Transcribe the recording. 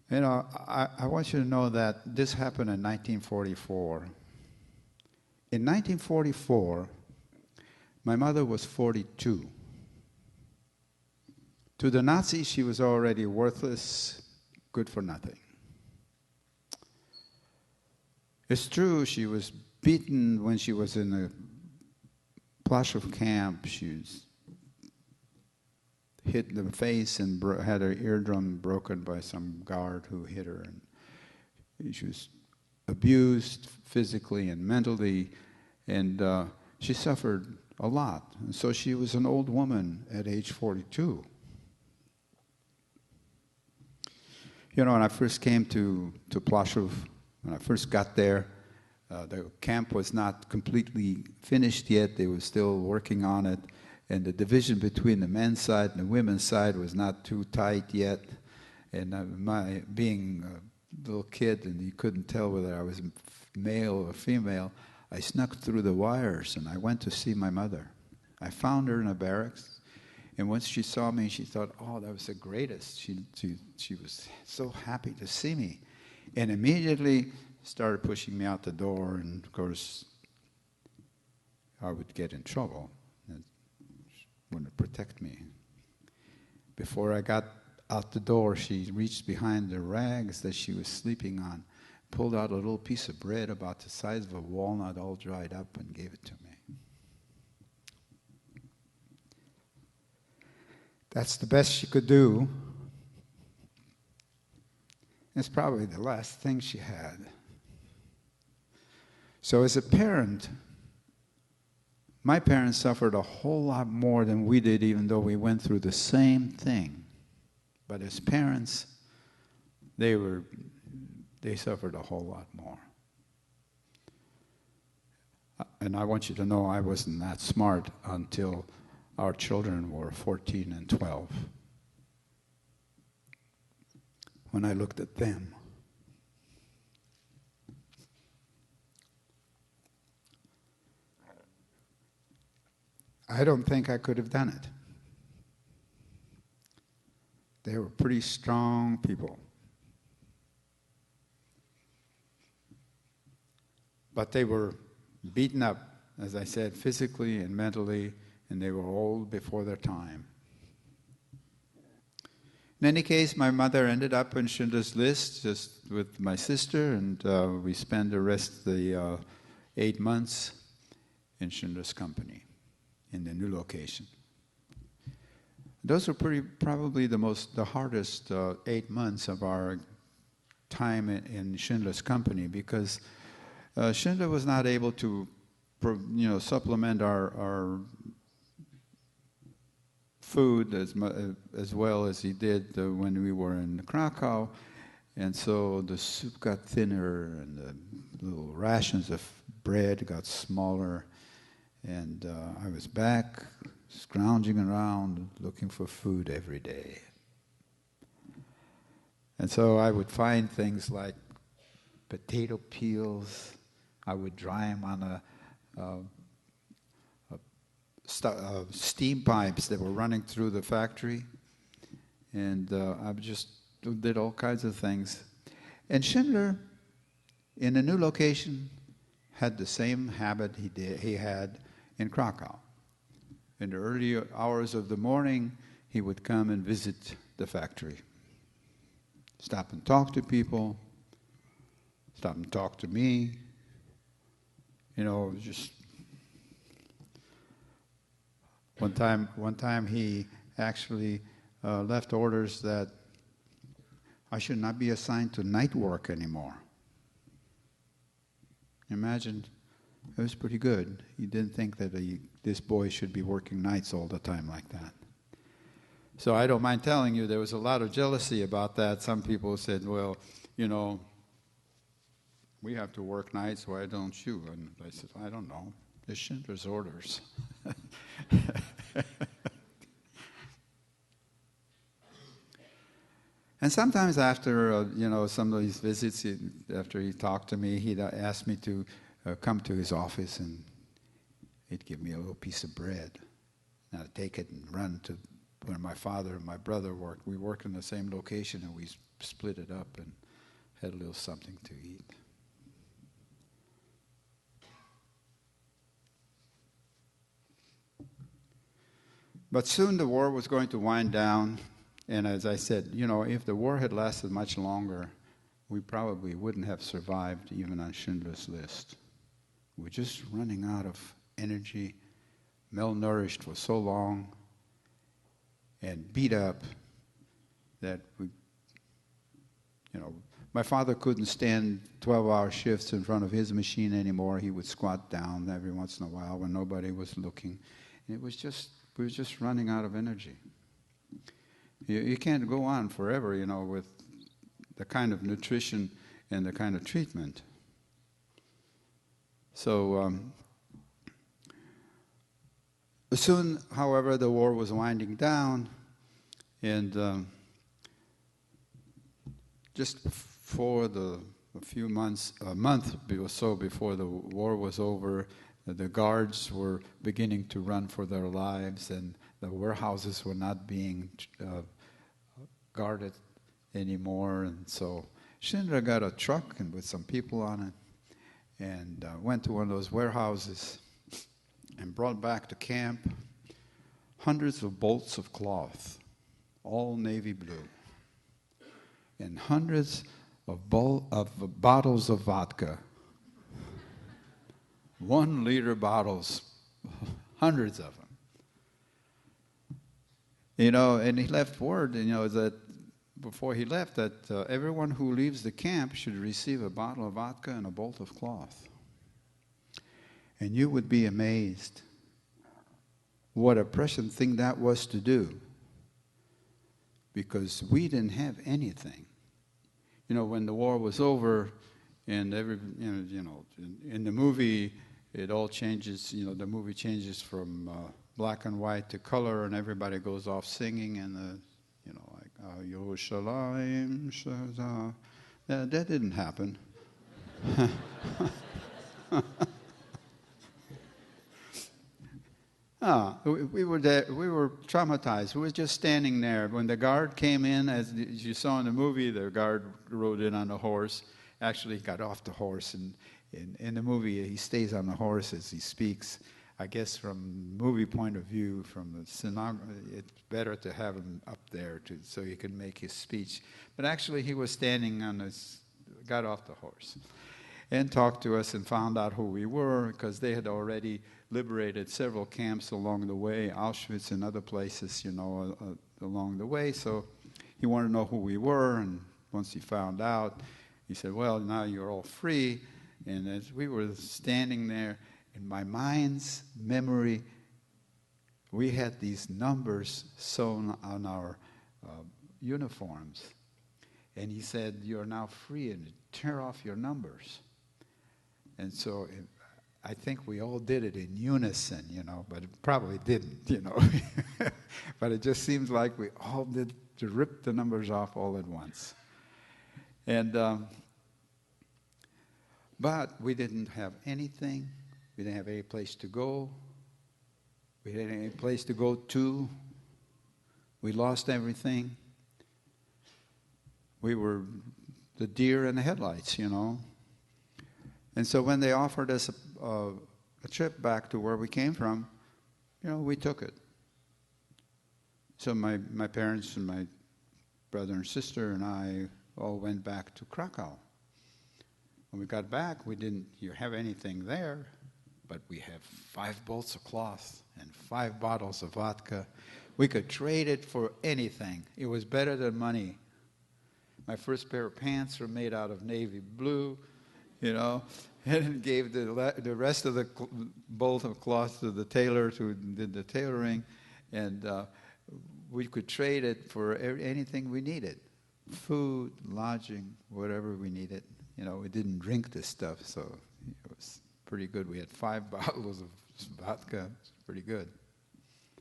You know, I want you to know that this happened in 1944. In 1944, my mother was 42. To the Nazis, she was already worthless, good for nothing. It's true, she was beaten when she was in the Plaszow camp. She was hit in the face and had her eardrum broken by some guard who hit her. And she was abused physically and mentally, and she suffered a lot. And so she was an old woman at age 42. You know, when I first came to Plaszow, when I first got there, the camp was not completely finished yet. They were still working on it. And the division between the men's side and the women's side was not too tight yet. And my being a little kid, and you couldn't tell whether I was male or female, I snuck through the wires, and I went to see my mother. I found her in a barracks, and once she saw me, she thought, oh, that was the greatest. She was so happy to see me. And immediately started pushing me out the door, and of course, I would get in trouble. Wouldn't protect me. Before I got out the door, she reached behind the rags that she was sleeping on, pulled out a little piece of bread about the size of a walnut, all dried up, and gave it to me. That's the best she could do. It's probably the last thing she had. So as a parent, my parents suffered a whole lot more than we did, even though we went through the same thing. But as parents, they suffered a whole lot more. And I want you to know I wasn't that smart until our children were 14 and 12. When I looked at them, I don't think I could have done it. They were pretty strong people. But they were beaten up, as I said, physically and mentally, and they were old before their time. In any case, my mother ended up in Schindler's List just with my sister, and we spent the rest of the 8 months in Schindler's company, in the new location. Those were probably the hardest 8 months of our time in Schindler's company, because Schindler was not able to, supplement our food as well as he did when we were in Krakow, and so the soup got thinner, and the little rations of bread got smaller. And I was back, scrounging around, looking for food every day. And so I would find things like potato peels. I would dry them on steam pipes that were running through the factory. And I just did all kinds of things. And Schindler, in the new location, had the same habit he had in Krakow. In the early hours of the morning, he would come and visit the factory. Stop and talk to people. Stop and talk to me. Just one time he actually left orders that I should not be assigned to night work anymore. Imagine. It was pretty good. He didn't think that this boy should be working nights all the time like that. So I don't mind telling you, there was a lot of jealousy about that. Some people said, well, we have to work nights, why don't you? And I said, I don't know. It's Schindler's orders. And sometimes after, some of these visits, after he talked to me, he'd ask me to come to his office, and he'd give me a little piece of bread. And I'd take it and run to where my father and my brother worked. We worked in the same location, and we split it up and had a little something to eat. But soon the war was going to wind down, and as I said, if the war had lasted much longer, we probably wouldn't have survived even on Schindler's List. We're just running out of energy, malnourished for so long, and beat up that my father couldn't stand 12-hour shifts in front of his machine anymore. He would squat down every once in a while when nobody was looking. And we were just running out of energy. You can't go on forever, with the kind of nutrition and the kind of treatment. So soon, however, the war was winding down, and just for a month or so before the war was over, the guards were beginning to run for their lives, and the warehouses were not being guarded anymore. And so Schindler got a truck and with some people on it, and went to one of those warehouses and brought back to camp hundreds of bolts of cloth, all navy blue, and hundreds of bottles of vodka. 1 liter bottles, hundreds of them. And he left word, that before he left, that everyone who leaves the camp should receive a bottle of vodka and a bolt of cloth. And you would be amazed what a prescient thing that was to do, because we didn't have anything. When the war was over, and in the movie, it all changes. The movie changes from black and white to color, and everybody goes off singing, and like Yerushalayim Shazah. That didn't happen. We were there. We were traumatized. We were just standing there when the guard came in. As you saw in the movie, the guard rode in on a horse. Actually, he got off the horse, and in the movie, he stays on the horse as he speaks. I guess from movie point of view, from the scenography, it's better to have him up there so he could make his speech. But actually, he was standing got off the horse, and talked to us and found out who we were, because they had already liberated several camps along the way, Auschwitz and other places, along the way. So he wanted to know who we were, and once he found out, he said, well, now you're all free. And as we were standing there, in my mind's memory, we had these numbers sewn on our uniforms. And he said, you're now free, and tear off your numbers. And so I think we all did it in unison, but it probably didn't, But it just seems like we all did to rip the numbers off all at once. And but we didn't have anything. We didn't have any place to go. We didn't have any place to go to. We lost everything. We were the deer in the headlights, And so when they offered us a trip back to where we came from, we took it. So my parents and my brother and sister and I all went back to Krakow. When we got back, we didn't have anything there, but we have 5 bolts of cloth and 5 bottles of vodka. We could trade it for anything. It was better than money. My first pair of pants were made out of navy blue, and gave the rest of the bolt of cloth to the tailor who did the tailoring, and we could trade it for anything we needed. Food, lodging, whatever we needed. We didn't drink this stuff, so it was pretty good. We had 5 bottles of vodka. It's pretty good.